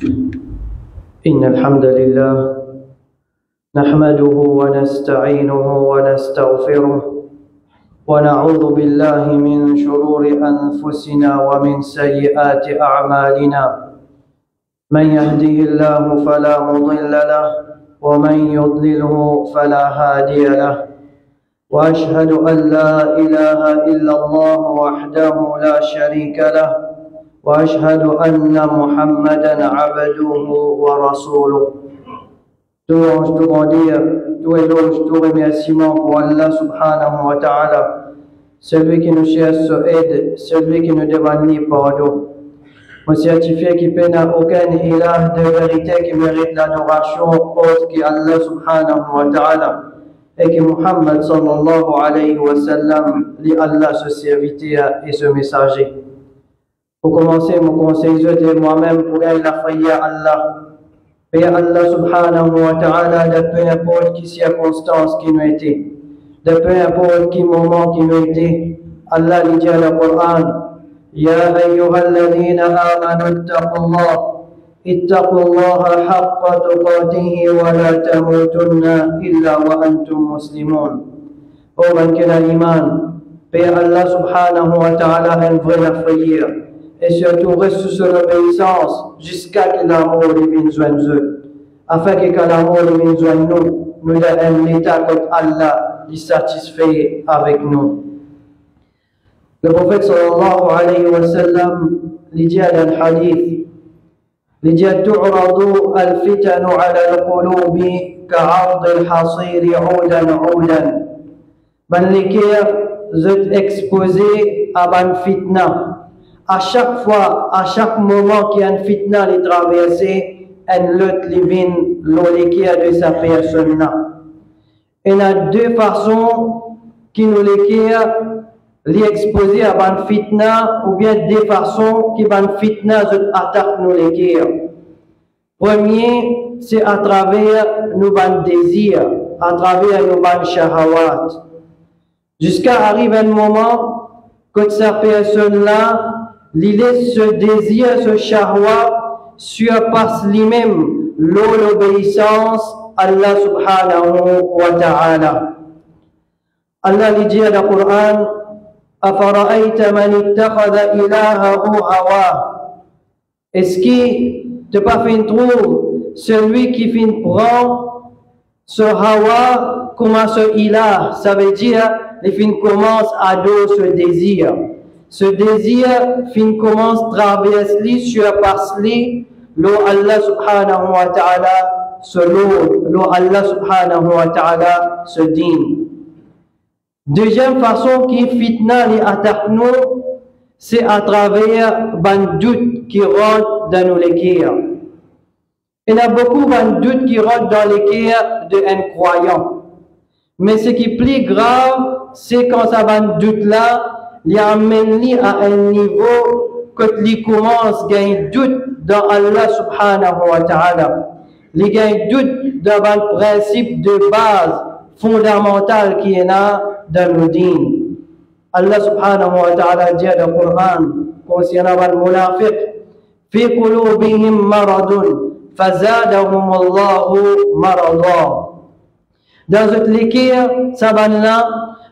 إن الحمد لله نحمده ونستعينه ونستغفره ونعوذ بالله من شرور أنفسنا ومن سيئات أعمالنا من يهده الله فلا مضل له ومن يضلله فلا هادي له وأشهد أن لا إله إلا الله وحده لا شريك له وأشهد أن محمدا عبده ورسوله. Tout ange, tout grandir, tout éloge, tout remerciement pour Allah subhanahu wa ta'ala, celui qui nous cherche son aide, celui qui nous demande ni pardon. Moi certifié qu'il n'a aucun ilah de vérité qui mérite l'adoration autre qu'Allah subhanahu wa ta'ala, et que Muhammad sallallahu alayhi wa sallam, li Allah ce serviteur et ce messager. Pour commencer, mon conseil, je dis moi-même pour gagner la prière à Allah. Et Allah subhanahu wa ta'ala, de peu importe qui circonstance qui nous était, de peu importe qui moment qui nous était, Allah dit dans le Coran, Ya ayyuhalladhina amanu ittaqullaha haqqa tuqatihi wa la tamutunna illa wa antum muslimun. Oh man qui a l'iman, Père Allah subhanahu wa ta'ala envoie la prière. Et surtout reste sous son obéissance jusqu'à ce que l'amour vienne joindre eux. Afin que quand l'amour vienne joindre nous, nous ayons un état que Allah est satisfait avec nous. Le prophète sallallahu alayhi wa sallam lui dit dans le hadith, lui dit تعرض الفتن على القلوب كعرض الحصير عودا عودا. Ben l'équerre est exposé à ban fitna. À chaque fois, à chaque moment qu'il y a une fitna qui traverse, un lot qui vient l'équerre de sa personne-là. Il y a deux façons qui nous l'équerre les exposer à ban fitna, ou bien deux façons qui ban fitna attaquent nous l'équerre. Premier, c'est à travers nos ban désirs, à travers nos ban shahawat. Jusqu'à arriver un moment que cette personne-là, l'idée, ce désir, ce shahwa, surpasse lui-même l'obéissance à Allah subhanahu wa ta'ala. Allah lui dit dans le Coran, Afara'ayta man ittakhadha ilahahu hawa. Est-ce qu'il te pas fait trouve celui qui fin prend ce hawa comme ce ilah, ça veut dire les fin commence à adorer ce désir. Ce désir fin commence traverser surpasse-li l'eau Allah subhanahu wa ta'ala l'eau Allah subhanahu wa ta'ala se digne. Deuxième façon qui fitna li attaque nous, c'est à travers ban doute qui rentre dans nos l'équerre. Il y a beaucoup de doutes qui rentrent dans l'équerre d'un croyant. Mais ce qui est plus grave, c'est quand ça ban doute là, il amène à un niveau que il commence à gagner doute dans Allah subhanahu wa ta'ala. Il gagne doute dans un principe de base fondamental qui est là dans le dîn. Allah subhanahu wa ta'ala dit dans le Coran concernant le munafiq, fi qulubihim maradun fazadahum Allahu marada. Dans cette l'équerre, ça va là,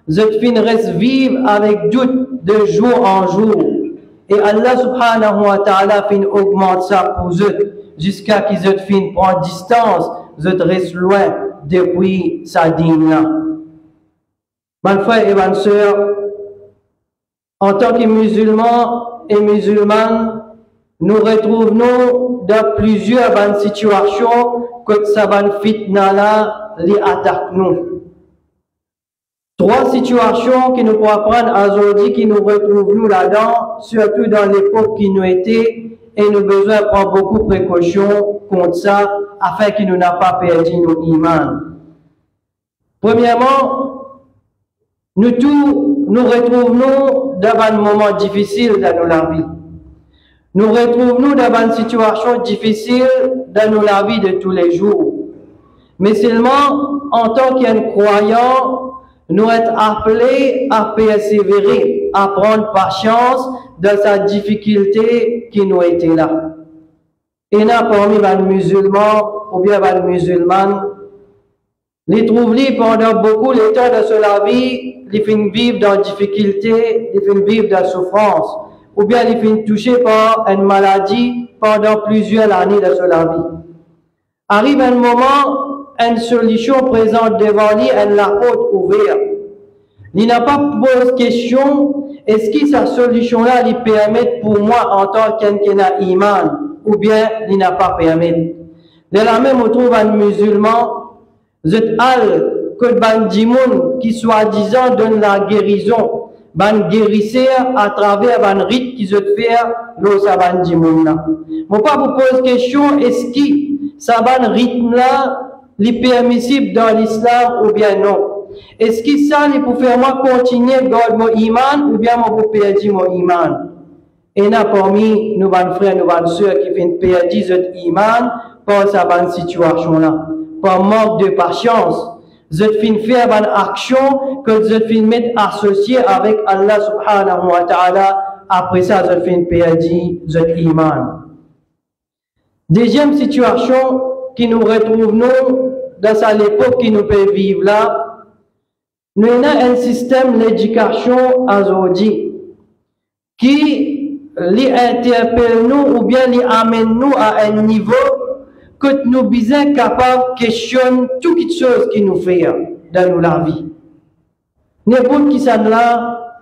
cette fin reste vivre avec doute de jour en jour. Et Allah subhanahu wa ta'ala fin augmente ça pour eux jusqu'à qu'ils fin prendre distance, eux restent loin depuis sa dîme là. Mes frères et mes sœurs, en tant que musulmans et musulmanes, nous retrouvons dans plusieurs bonnes situations que ça va fitna là les attaque nous. Trois situations qui nous pourront prendre aujourd'hui, qui nous retrouvent nous là-dedans, surtout dans l'époque qui nous était, et nous besoin de prendre beaucoup de précautions contre ça, afin qu'il nous n'a pas perdu nos imans. Premièrement, nous tous, nous retrouvons dans un moment difficile dans nos vies. Nous retrouvons dans une situation difficile dans nos vies de tous les jours. Mais seulement, en tant qu'un croyant, nous sommes appelés à persévérer, à prendre patience dans sa difficulté qui nous était là. Et là, parmi les musulmans, ou bien les musulmanes, les trouvent pendant beaucoup de temps de la vie, les finissent vivre dans la difficulté, les finissent vivre dans la souffrance, ou bien les finissent touchés par une maladie pendant plusieurs années de la vie. Arrive un moment, une solution présente devant lui, une la porte ouverte. Il n'a pas posé question, est-ce que cette solution-là lui permet pour moi en tant qu'un a iman, ou bien il n'a pas permis. De la même, on trouve un musulman, zut al, que ban dimoun qui soi-disant donne la guérison, ban guérisseur à travers ban rite qui zut faire l'eau sa ban dimoun là. Mon pas vous pose question, est-ce que sa ban rite là, est permissible dans l'islam ou bien non? Est-ce que ça, il peut faire moi continuer à garder mon iman ou bien moi pour perdre mon iman? Et là, parmi nos frères, nos sœurs qui viennent perdre notre iman par sa bonne situation-là, par manque de patience, vous finissez faire une action que vous finissez mettre associée avec Allah subhanahu wa ta'ala. Après ça, vous finissez perdre votre iman. Deuxième situation qui nous retrouve nous dans l'époque qui nous peut vivre là, nous avons un système d'éducation aujourd'hui qui les interpelle nous ou bien les amène nous à un niveau que nous sommes capables de questionner toutes les choses qui nous font dans la vie. N'importe qui ça là,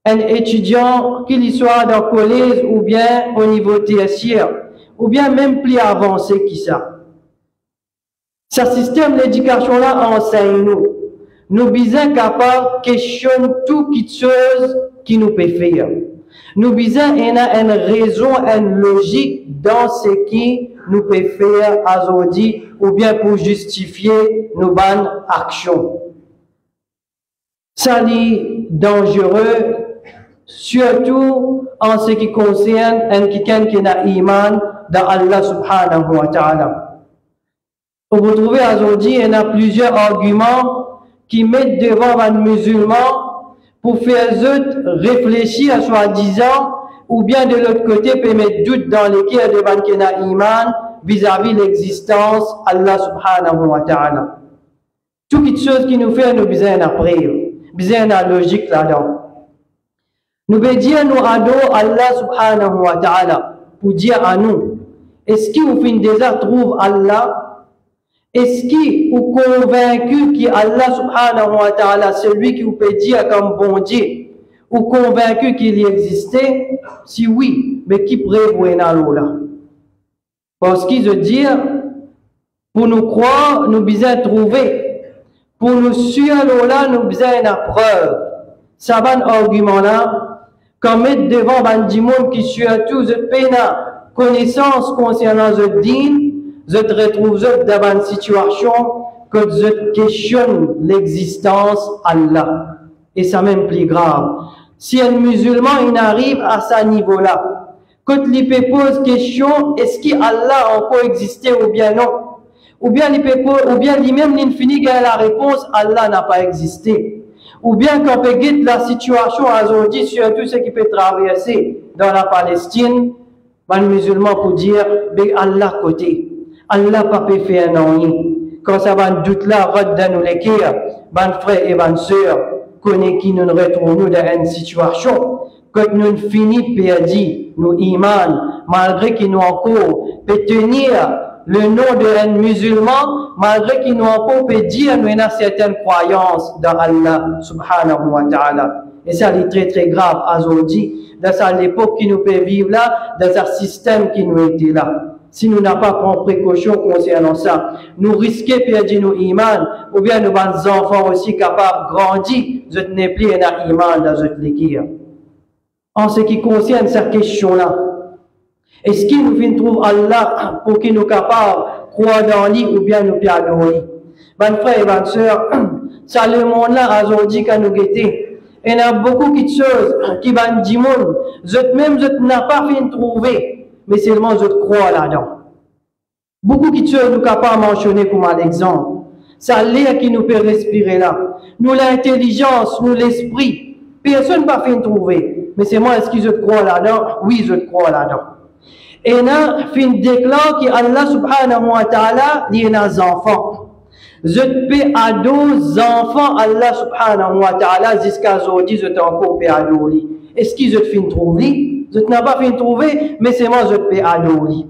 un étudiant qui soit dans le collège ou bien au niveau tertiaire ou bien même plus avancé que ça. Ce système d'éducation là enseigne nous. Nous sommes capables de questionner toutes les choses qui nous peuvent faire. Nous avons une raison, une logique dans ce qui nous peut faire aujourd'hui ou bien pour justifier nos bonnes actions. Ça est dangereux, surtout en ce qui concerne quelqu'un qui a iman dans Allah subhanahu wa ta'ala. Vous trouvez aujourd'hui, il y a plusieurs arguments qui mettent devant un musulman pour faire réfléchir à soi-disant, ou bien de l'autre côté, peut mettre doute dans les cœurs de Bankena Iman vis-à-vis de l'existence Allah subhanahu wa ta'ala. Toutes les choses qui nous font, nous besoin après, besoin de logique là-dedans. Nous devons dire, nous adorons Allah subhanahu wa ta'ala pour dire à nous, est-ce que vous finissez déjà trouver Allah? Est-ce que vous êtes convaincu que Allah subhanahu wa ta'ala, celui qui vous peut dire comme bon Dieu, ou convaincu qu'il y existait? Si oui, mais qui prévoit dans là? Parce qu'il veut dire, pour nous croire, nous besoin trouver. Pour nous suivre là, nous besoin une preuve. Ça va un argument là, comme mettre devant un monde qui surtout de peine connaissance concernant le din, je te retrouve dans une situation que je questionne l'existence d'Allah. Et ça même plus grave. Si un musulman il arrive à ce niveau-là, quand il peut poser question, est-ce qu'Allah a encore existé ou bien non? Ou bien lui-même il finit avec la réponse, Allah n'a pas existé. Ou bien quand on peut guetter la situation aujourd'hui, surtout ce qui peut traverser dans la Palestine, un musulman pour dire, Allah côté. Allah pas peut faire non. Quand ça va doute là, dans nous les cœurs, ban frères et ban sœurs, connaît qui nous retrouvons dans une situation, que nous finissons perdu, nous iman, malgré qu'il nous encore peut tenir le nom d'un musulman, malgré qu'il nous encore peut dire nous avons certaines croyances dans Allah subhanahu wa ta'ala. Et ça est très très grave aujourd'hui, dans l'époque qui nous peut vivre là, dans un système qui nous était là. Si nous n'avons pas pris précaution concernant ça, nous risquons de perdre nos iman, ou bien nos enfants aussi capables de grandir, je n'ai plus un iman dans notre l'équilibre. En ce qui concerne cette question-là, est-ce qu'il nous vient trouver Allah pour qu'il nous capable de croire dans lui ou bien nous perdre dans lui? Mes frères et mes sœurs, ça le monde-là aujourd'hui quand nous guettons. Il y a beaucoup de choses qui vont dire, je n'ai pas fait trouver. Mais seulement je crois là-dedans. Beaucoup de choses nous capables de mentionner comme un exemple. C'est l'air qui nous peut respirer là. Nous l'intelligence, nous l'esprit. Personne n'a pas fait trouver. Mais c'est moi, est-ce que je crois là-dedans? Oui, je crois là-dedans. Et na fin déclare que Allah subhanahu wa ta'ala li na enfants. Je peux ado enfants Allah subhanahu wa ta'ala jusqu'à aujourd'hui je encore peux ado li. Est-ce que je te fin trouver? Je n'ai pas fin trouver, mais c'est moi je peux ado li.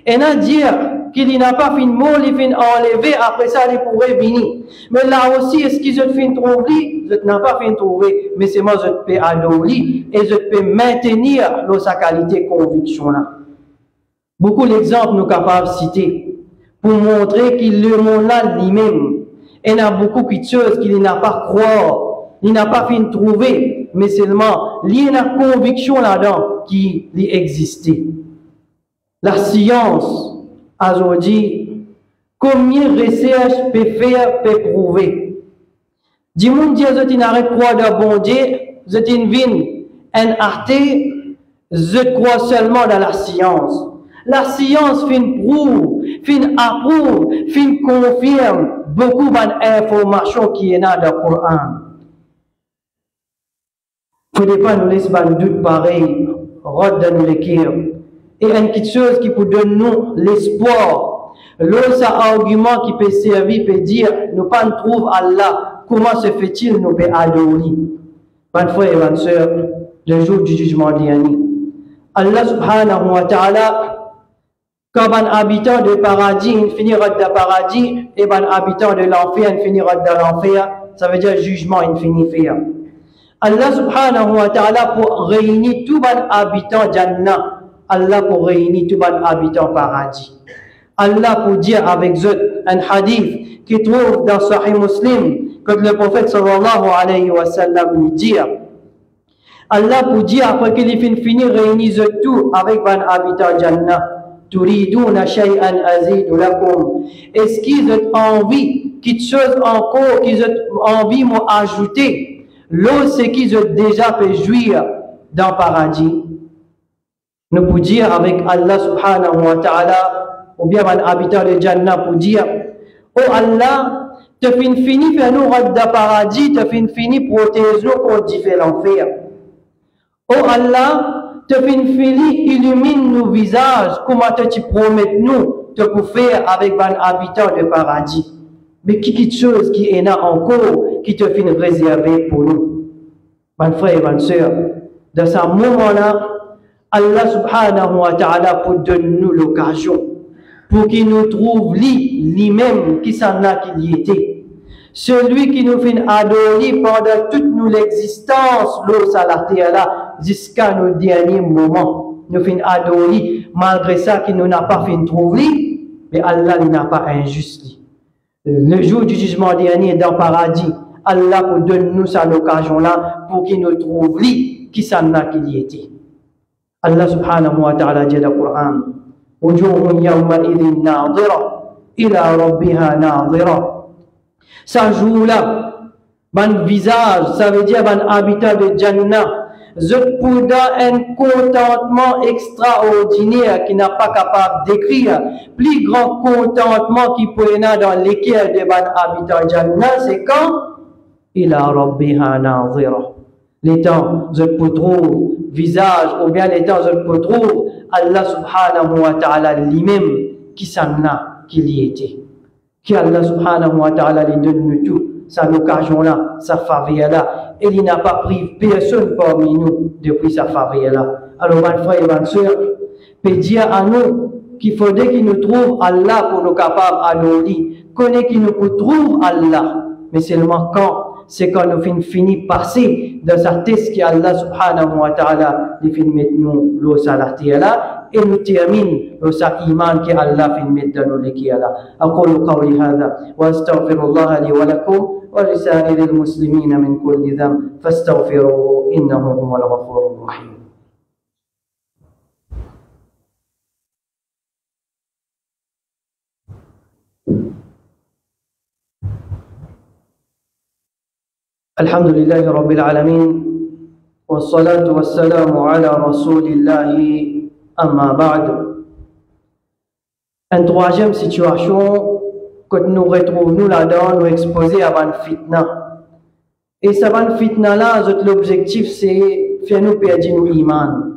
Et na dire qu'il n'a pas fin mort, il fin enlever, après ça il pourrait venir. Mais là aussi, est-ce que je te fin trouver? Je n'ai pas fin trouver, mais c'est moi je peux ado li et je peux maintenir sa qualité conviction là. Beaucoup d'exemples nous capables de citer pour montrer que le monde-là lui-même, il y a beaucoup de choses qu'il n'a pas croire, il n'a pas fait trouver, mais seulement il y a une conviction là-dedans qui existe. La science, aujourd'hui, combien de recherches peut faire, peut prouver. Du monde dit, je n'arrête croire de bon Dieu, je t'invite un arté, je crois seulement dans la science. La science fin prouve, fin approuve, fin confirme beaucoup d'informations qui est dans le Coran. Il ne faut pas nous laisser un doute pareil, rôde dans le cœur. Et une petite chose qui peut donner nous l'espoir. L'autre argument qui peut servir, peut dire, nous pas trouve Allah, comment se fait-il nous peut adorer? Bonne frère et bonne soeur, le jour du jugement dernier. Allah subhanahu wa ta'ala, quand un habitant de paradis, il finira de paradis, et un habitant de l'enfer, il finira de l'enfer, ça veut dire jugement, il finit faire. Allah subhanahu wa ta'ala pour réunir tout les habitants Jannah, Allah pour réunir tout les habitants paradis. Allah pour dire avec eux un hadith qui trouve dans Sahih Muslim, que le prophète sallallahu alayhi wa sallam lui dit, Allah pour dire après qu'il finit réunir tout avec les habitants Jannah, turiduna shay'an azidu lakum. Est-ce qu'ils ont envie, quelque chose encore, qu'ils ont envie de m'ajouter? L'eau, c'est qu'ils ont déjà fait jouir dans le paradis. Nous pouvons dire avec Allah subhanahu wa ta'ala, ou bien un habitant de Jannah pour dire, oh Allah, tu fini faire nous rendre dans le paradis, tu fini protéger nous contre différents fers. Oh Allah, tu fini illumine nos visages, comment tu promets nous de pour faire avec un habitant de paradis. Mais quelque chose qui est là encore, qui te finit réservé pour nous. Mon frère et ma soeur, dans ce moment-là, Allah subhanahu wa ta'ala pour donner nous l'occasion, pour qu'il nous trouve lui-même qui s'en a qu'il y était. Celui qui nous fait adorer pendant toute nous l'existence, l'eau à la terre là, jusqu'à nos derniers moments. Nous fait adorer, malgré ça qu'il nous n'a pas fait trouver, mais Allah n'a pas injuste. Le jour du jugement dernier dans le paradis, Allah pour donner nous cette occasion-là pour qu'il nous trouve lui qui s'en a qu'il y était. Allah subhanahu wa ta'ala dit dans le Coran, wujuhun yawma'idhin nadira ila rabbiha nadira. Ça jour-là, ban visage, ça veut dire ban habitant de Jannah, je pour un contentement extraordinaire qui n'a pas capable d'écrire. Plus grand contentement qui peut y avoir dans l'équerre de ban habitant de Jannah, c'est quand ila rabbiha nadira. Les temps, je peux trouver visage, ou bien les temps, je peux trouver Allah subhanahu wa ta'ala lui-même qui s'en a, qu'il y était. Qui Allah subhanahu wa ta'ala lui donne nous tout, sa occasion-là, sa faveur-là, et il n'a pas pris personne parmi nous depuis sa faveur-là. Alors, mes frères et mes soeurs, peut dire à nous qu'il faudrait qu'il nous trouve Allah pour nous capables à nous dire, connaît qu'il nous trouve Allah, mais seulement quand c'est quand nous finissons passer dans sa tête qui Allah subhanahu wa ta'ala nous finit mettre nous l'eau à la terre là et nous termine l'eau sa iman qui Allah finit mettre dans nous l'équipe là. أقول قولي هذا وأستغفر الله لي ولكم ولسائر المسلمين من كل ذنب فاستغفروه إنه هو الغفور الرحيم. الحمد لله رب العالمين والصلاة والسلام على رسول الله أما بعد. Une troisième situation que nous retrouvons nous là-dedans, nous exposer à une fitna. Et cette fitna-là, l'objectif c'est faire nous perdre nos iman.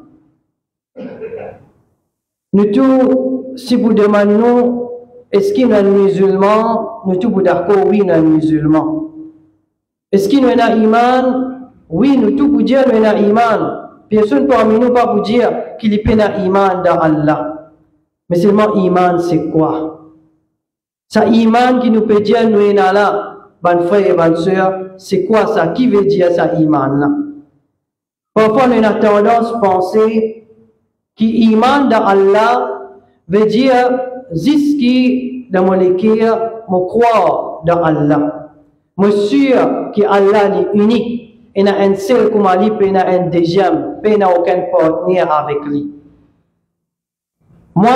Nous tous, si vous demandez, est-ce qu'il y a un musulman, nous tous vous d'accord, oui, il y a un musulman. Est-ce qu'il y a un iman? Oui, nous tous vous dire, il y a un iman. Personne parmi nous pas vous dire qu'il y a un iman dans Allah. Mais seulement iman, c'est quoi? Ça iman qui nous peut dire, nous sommes là, ban frère et ban soeur, c'est quoi ça? Qui veut dire ça iman là? Parfois, on a tendance à penser qu'iman dans Allah veut dire juste qui dans mon écrire, me croire dans Allah. Je suis sûr qu'Allah est unique. Il y a un seul comme Ali, puis il y a un deuxième, puis il n'y a aucun partenaire avec lui. Moi,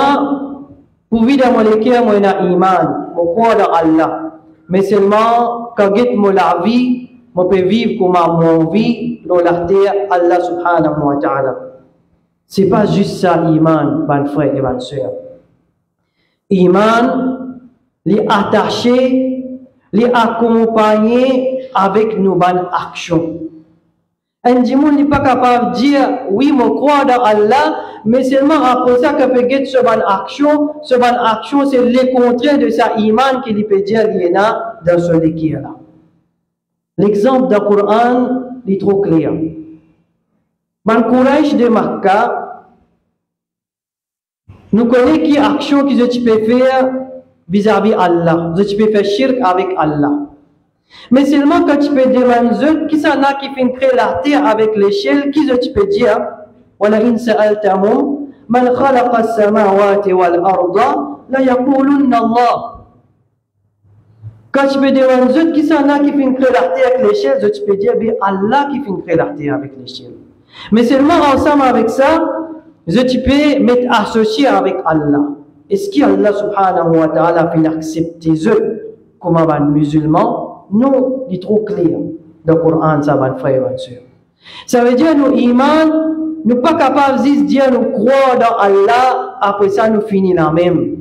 pour vivre dans mon écrire, moi, il y a iman, je crois dans Allah. Mais seulement, quand je suis la vie, je peux vivre comme mon vie dans la terre, Allah subhanahu wa ta'ala. Ce n'est pas juste ça, iman, mon frère et ma soeur. Iman, les attacher, les accompagner avec nos bonnes actions. Un dimanche n'est pas capable de dire, oui, je crois dans Allah, mais seulement après ça, qu'on peut dire ce bonne action, c'est le contraire de sa iman qu'il peut dire, il y en a dans ce livre-là. L'exemple du Coran est trop clair. Dans le courage de Makkah, nous connaissons qui action que tu peux faire vis-à-vis Allah. Tu peux faire shirk avec Allah. Mais seulement quand tu peux demander qui s'en a qui fait créer la terre avec l'échelle, qui tu peux dire, wala in sa'altahum man khalaqa as-samawati wal arda la yaqulunna Allah. Quand tu peux demander qui s'en a qui fait créer la terre avec l'échelle, tu peux dire bien Allah qui fait créer la terre avec l'échelle. Mais seulement ensemble avec ça, tu peux mettre associé avec Allah. Est-ce qu'Allah subhanahu wa ta'ala fait accepter eux comme un musulman? Non, il est trop clair dans le Coran, ça va frère et soeur. Ça veut dire nous iman, nous pas capables de dire nous croire dans Allah, après ça nous finissons la même.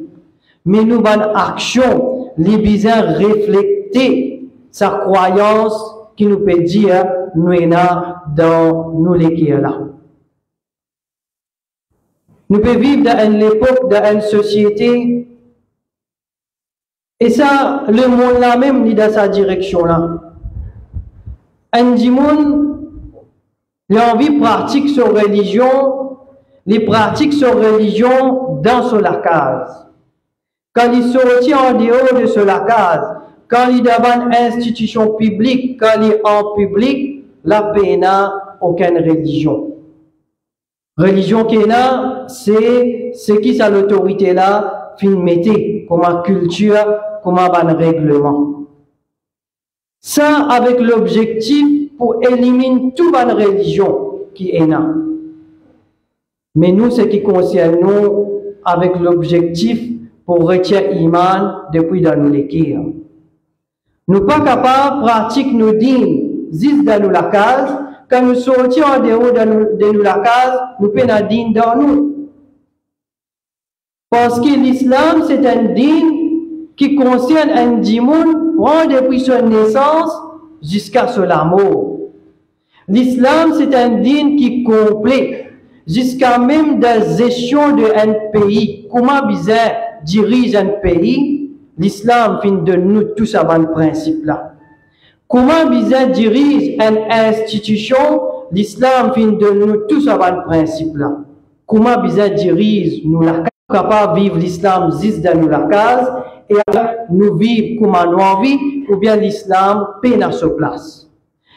Mais nous avons action, les besoins refléter sa croyance qui nous peut dire nous sommes dans nous les là. Nous pouvons vivre dans une époque, dans une société. Et ça, le monde là même, il est dans sa direction là. Un monde, il a envie de pratiquer sa religion, les pratiques sa religion dans son case. Quand il sortit en dehors de sa case, quand il est devant une institution publique, quand il est en public, la paix n'a aucune religion. Religion qui est là, c'est ce qui ça l'autorité là, fin mettez comme culture, comme un règlement. Ça avec l'objectif pour éliminer toute bonne religion qui est là. Mais nous, ce qui concerne nous, avec l'objectif pour retirer l'iman depuis dans nos l'équire. Nous pas capables de pratiquer nos dîmes, juste dans nos la case. Quand nous sortions en dehors de nous la case, nous pouvons dîme dans nous. Parce que l'islam, c'est un dîme qui concerne un dimoun depuis son naissance jusqu'à son mort. L'islam, c'est un dîme qui est complet, jusqu'à même la gestion d'un pays. Comment bizarre dirige un pays, l'islam fin de nous tous à ce principe-là. Comment bizarre dirige une institution, l'islam fin de nous tous à ce principe-là. Comment bizarre dirige nous la capable de vivre l'islam juste dans nous la case et nous vivre comme nous envie ou bien l'islam peine à sa place.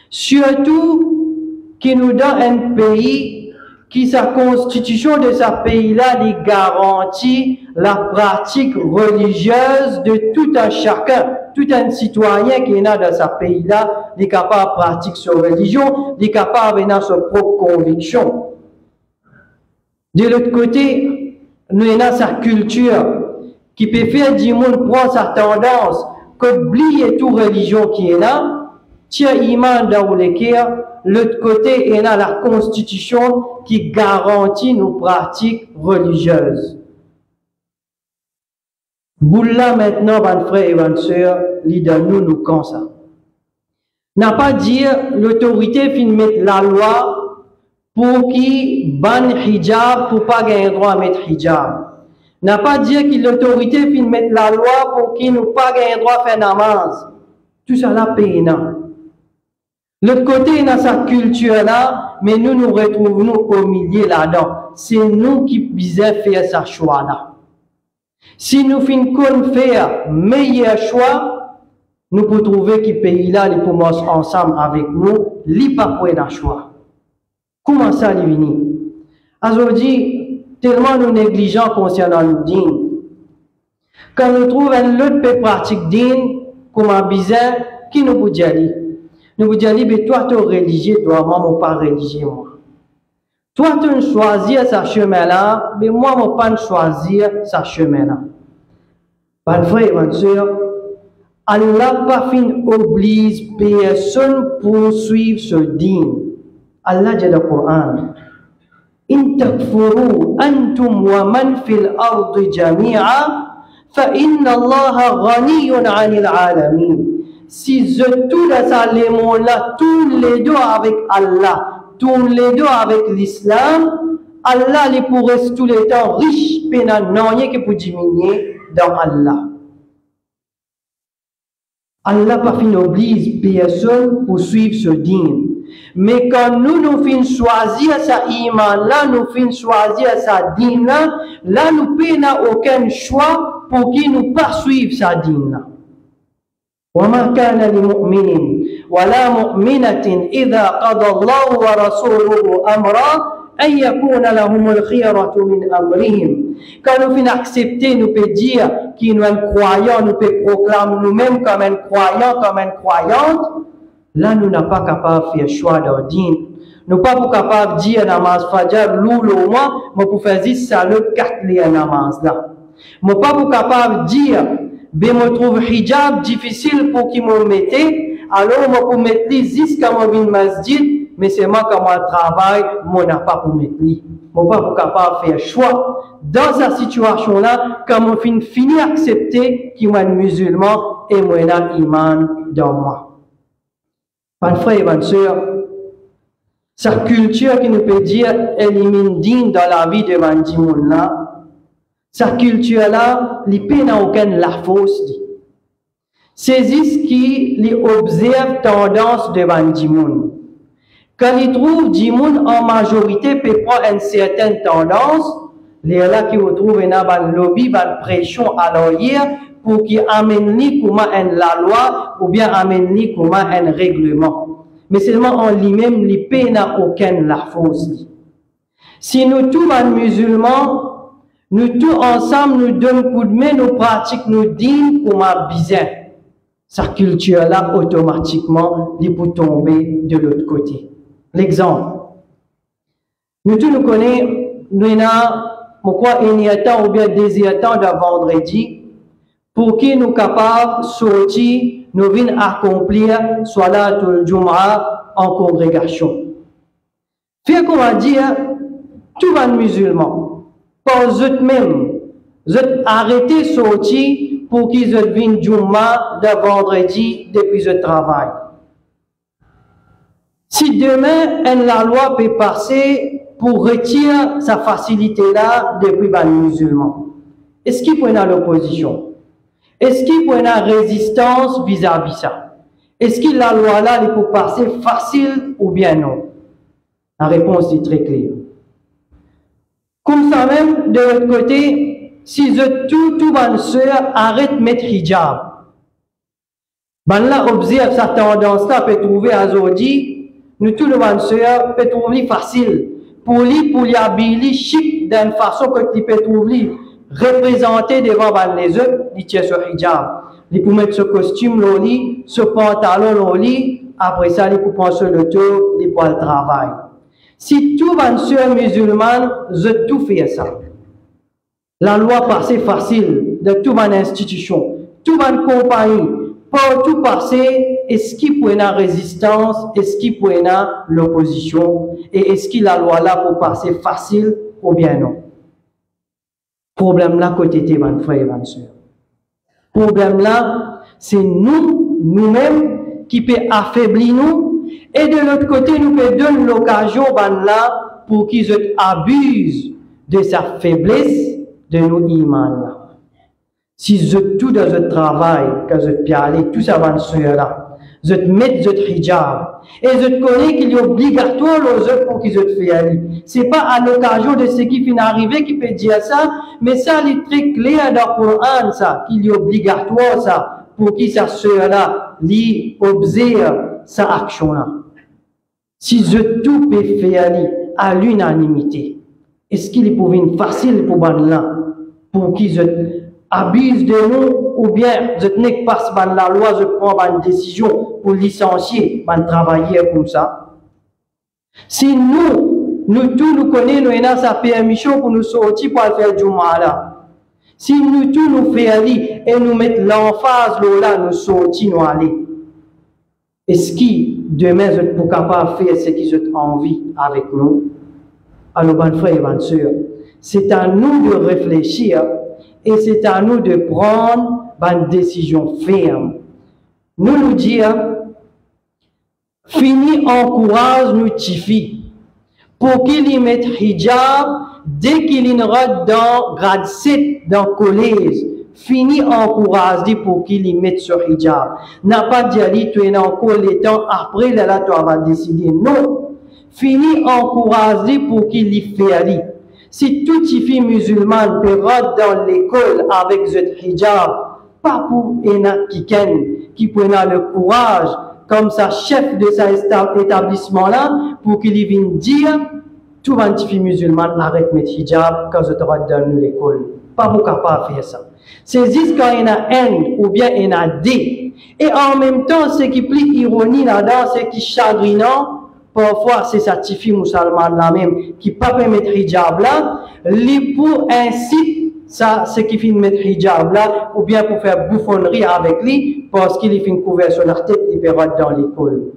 Surtout qui nous donne un pays qui sa constitution de ce pays-là lui garantit la pratique religieuse de tout un chacun, tout un citoyen qui est là dans ce pays-là, il est capable de pratiquer sa religion, il est capable de sa propre conviction. De l'autre côté, nous avons sa culture qui peut faire du monde prendre sa tendance qu'oublier toute religion qui est là, tiens iman dans le cœur. L'autre côté, il y a la constitution qui garantit nos pratiques religieuses. Boula maintenant, mon frère et ma soeur, l'idée nous comme ça. N'a pas dire l'autorité fin mettre la loi pour qui ban hijab pour pas gagner droit à mettre hijab. N'a pas dit que l'autorité puis mettre la loi pour qu'il nous pas gagne droit faire namaz. Tout ça là payant. L'autre côté dans sa culture là, mais nous retrouvons au milieu là-dedans. C'est nous qui bisons faire sa choix là. Si nous finissons faire meilleur choix, nous pouvons trouver que pays là, les poumons ensemble avec nous, li pas pour un choix. Comment ça les venir? Aujourd'hui, tellement nous négligeons concernant le din. Quand nous trouvons un autre peu pratique din, comme un bizarre, qui nous peut dire? Nous peut dire, mais toi tu es religieux, toi, moi pas religieux, moi. Toi tu choisis ce chemin là, mais moi je pas choisir ce chemin là. Pas vrai, ma soeur. Allah pas fin oblige personne pour suivre ce din. Allah dit dans le Coran, إن تكفروا أنتم ومن في الأرض جميعا فإن الله غني عن العالمين. Si je tous les éléments là, tous les deux avec Allah, tous les deux avec l'islam, Allah les pourrait tous les temps riche, pénal, non, rien que pour diminuer dans Allah. Allah pas fin oblige personne pour suivre ce din. Mais quand nous fin choisir sa iman là, nous fin choisir sa din là nous n'avons aucun choix pour qu'il nous pas suivre sa din là. وما كان لمؤمن ولا مؤمنة إذا قضى الله ورسوله أمرا أن يكون لهم الخيرة من أمرهم. Quand nous finissons accepter, nous peut dire qu'il nous sommes croyants, nous peut proclamer nous-mêmes comme un croyant, comme une croyante. Là, nous n'sommes pas capables de faire choix d'un din. Nous ne sommes pas capables de dire namaz fajr, l'oul au moins, mais pour faire 10 salut, 4 les namaz là. Nous ne sommes pas capables de dire ben me trouve hijab difficile pour qu'il me mette, alors moi pour mettre li jusqu'à mon bin masjid, mais c'est moi quand moi travaille, moi n'a pas pour mettre li. Moi pas pour capable faire choix dans cette situation là, quand moi fini accepter qu'il moi musulman et moi n'a iman dans moi. Pas frère et bonne sœur, sa culture qui nous peut dire élimine din dans la vie de Mandimoun là. Sa culture là, les pays n'a aucune la fausse. C'est ce qui les observe tendance devant Dimoun. Quand ils trouvent Dimoun en majorité peut prendre une certaine tendance, les là qui retrouvent un lobby, une pression à l'oreille pour qu'ils amènent comment la loi ou bien amènent comment un règlement. Mais seulement en lui-même, les pays n'a aucune la fausse. Si nous tous les musulmans, nous tous ensemble, nous donnons coup de main, nous pratiquons, nous dîmes comme un bizarre. Sa culture-là, automatiquement, il peut tomber de l'autre côté. L'exemple. Nous tous nous connaissons, nous avons un temps ou bien des temps de vendredi, pour qu'ils nous capables de sortir, nous venons accomplir, soit là, tout le Jumu'ah en congrégation. Fait qu'on va dire, tout le musulman. Pour eux-mêmes, vous arrêtez de sortir pour qu'ils viennent Juma de vendredi depuis le travail. Si demain, la loi peut passer pour retirer sa facilité-là depuis les musulmans, est-ce qu'il peut y avoir l'opposition? Est-ce qu'il peut y avoir résistance vis-à-vis ça? Est-ce que la loi-là peut passer facile ou bien non? La réponse est très claire. Comme ça même, de l'autre côté, si tout bonne sœur arrête de mettre hijab, ben là, observe sa tendance-là, peut trouver à aujourd'hui, nous tous les bonnes sœurs, peut trouver facile. Pour lui habiller chic d'une façon que tu peux trouver représenté devant les autres, il tient ce hijab. Il peut mettre ce costume, ce pantalon, après ça, il peut prendre sur le tour, il peut le travail. Si tout va sur musulman, je tout fait ça. La loi passée facile de toute une institution, toute une compagnie, pour tout passer, est-ce qu'il peut y avoir résistance, est-ce qu'il peut y avoir l'opposition, et est-ce que la loi là peut passer facile ou bien non? Problème là côté de mon frère et ma soeur. Problème là, c'est nous-mêmes qui peut affaiblir nous. Et de l'autre côté, nous pouvons donner l'occasion là pour qu'ils abusent de sa faiblesse de nos imans. Si je tout dans votre travail, que je peux aller, tout ça va là. Je te mets votre hijab. Et je te connais qu'il est obligatoire aux autres pour qu'ils te fassent aller. C'est pas à l'occasion de ce qui vient arriver qui peut dire ça, mais ça, il est très clair dans le Coran, ça, qu'il est obligatoire, ça, pour qu'il ça là, lui observe sa action-là. Si je tout peut faire aller à l'unanimité, est-ce qu'il est pour une facile pour là, pour qu'ils abusent de nous, ou bien je n'ai pas la loi, je prends une décision pour licencier un travailleur comme ça. Si nous tous nous connaissons, nous avons sa permission pour nous sortir pour faire du mal. Si nous tous nous faisons aller et nous mettons l'emphase là, nous sortir, nous aller. Est-ce que demain, je suis capable de faire ce qu'ils ont envie avec nous? Alors, mes frères et mes sœurs, c'est à nous de réfléchir et c'est à nous de prendre une décision ferme. Nous dire, fini encourage nous tifi pour qu'il y mette hijab dès qu'il rentre dans grade 7 dans le collège. Fini encourage pour qu'il y mette ce hijab. N'a pas dit tu es encore le temps après là tu vas décider. Non. Fini encourage pour qu'il y fait. Si toute fille musulmane peut rentrer dans l'école avec ce hijab, pas pour qui peut avoir le courage, comme ça, chef de cet établissement-là, pour qu'il vienne dire, tout le fille musulmane arrête de mettre hijab quand je te rentre dans l'école. Pas pour capable faire ça. C'est juste quand il y a N ou bien il y a D. Et en même temps, ce qui est plus ironie là-dedans, c'est qui chagrinant. Parfois, c'est sa fille musulmane là-même qui ne peut pas mettre hijab là, pour inciter ça, ce qui fait mettre hijab là, ou bien pour faire bouffonnerie avec lui, parce qu'il fait une couverture sur la tête, il peut rentrer dans l'école.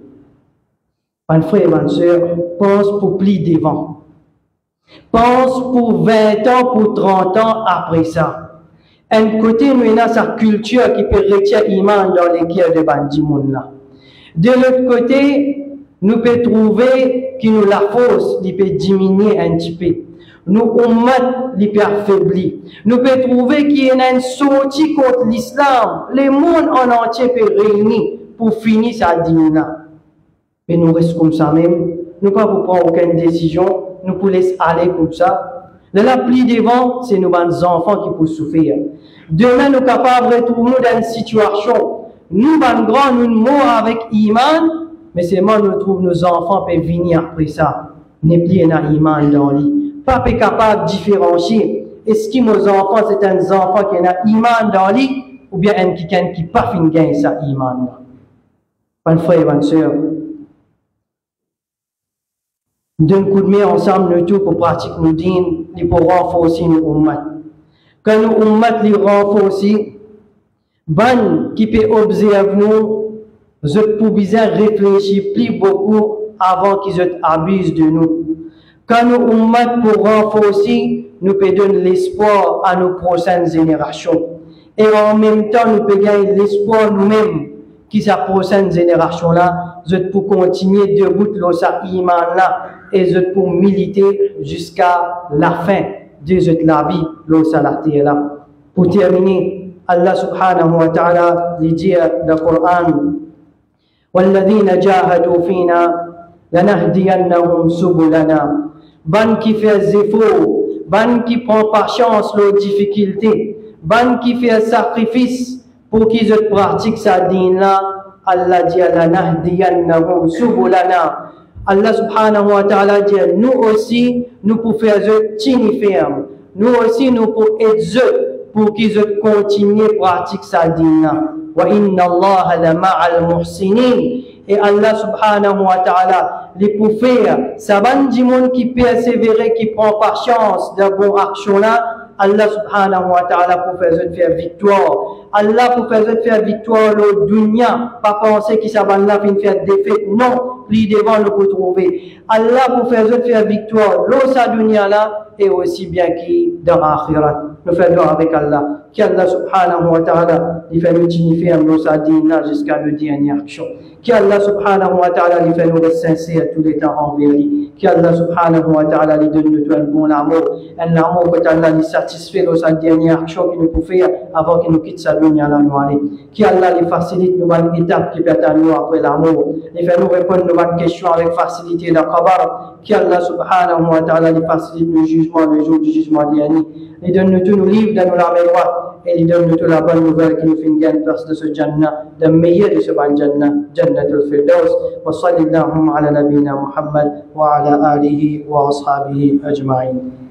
Mon frère et ma soeur, pense pour plus devant. Pense pour 20 ans, pour 30 ans après ça. Un côté, nous avons sa culture qui peut retirer l'imam dans les cœurs de Bandimoun là. De l'autre côté, nous pouvons trouver que nous la force, il peut diminuer un petit peu. Nous ummat, il peut affaiblir. Nous pouvons trouver qu'il y a une sortie contre l'islam. Le monde en entier peut réunir pour finir sa dîme. Mais nous restons comme ça même. Nous ne pouvons pas prendre aucune décision. Nous pouvons laisser aller comme ça. La pluie devant, c'est nos enfants qui peuvent souffrir. Demain, nous sommes capables de retrouver dans une situation. Nous, les grands, nous mourons avec iman. Mais seulement nous trouvons nos enfants peuvent venir après ça. N'est plus un iman dans lui. Pas capable de différencier. Est-ce que nos enfants, c'est un enfant qui a un iman dans lui, ou bien un qui n'a pas fini de gagner sa iman. Mes frères et mes sœurs, d'un coup de main ensemble, nous tous pour pratiquer nos dînes, et pour renforcer nos ummat. Quand nos ummat les renforcer, ban qui peut observer nous, je peux bien réfléchir plus beaucoup avant qu'ils abusent de nous. Quand nous ummat pour renforcer, nous pouvons donner l'espoir à nos prochaines générations. Et en même temps, nous pouvons gagner l'espoir nous-mêmes, qui sa prochaine génération-là, je peux continuer debout de sa iman-là, et je peux militer jusqu'à la fin de la vie, de la terre-là. Pour terminer, Allah subhanahu wa ta'ala dit dans le Coran, والذين جاهدوا فينا لنهدينهم سبلنا. Ban qui fait effort, ban qui prend patience leurs difficultés, ban qui fait sacrifice pour qu'ils pratiquent sa dîne là, Allah dit لنهدينهم سبلنا. Allah subhanahu wa ta'ala dit nous aussi nous pouvons faire tini ferme, nous aussi nous pouvons aider pour qu'ils continuent à pratiquer sa dîne là. وَإِنَّ اللَّهَ لَمَعَ الْمُحْسِنِينَ. Et Allah subhanahu wa ta'ala, les pour faire, ça va du monde qui persévère, qui prend patience de bonnes actions là, Allah subhanahu wa ta'ala pour faire victoire. Allah pour faire victoire le dunya, pas penser que ça va là faire défaite, non, plus devant le pour trouver. Allah pour faire victoire, l'eau sa dunya là, et aussi bien qui dans l'akhirat. nous faisons avec Allah. Qu'Allah subhanahu wa ta'ala lui fait nous dignifier en nos adina jusqu'à la dernière action. Qu'Allah subhanahu wa ta'ala lui fait nous rester sincères tous les temps envers lui. Qu'Allah subhanahu wa ta'ala lui donne nous un bon amour. Un amour que Allah lui satisfait dans sa dernière action qu'il nous peut faire avant qu'il nous quitte sa dunya la noire. Qu'Allah lui facilite nos bonnes étapes qui permettent à nous après l'amour. Il fait nous répondre nos bonnes questions avec facilité dans le kabar. Qu'Allah subhanahu wa ta'ala lui facilite le jugement le jour du jugement dernier. Il donne nous tous nos livres dans la main droite. Et il donne nous toute la bonne nouvelle qui nous fait une gagne place de ce Jannah, de meilleur de ce bon Jannah, Jannatul Firdaus. Wa sallallahu ala nabina Muhammad wa ala alihi wa ashabihi ajma'in.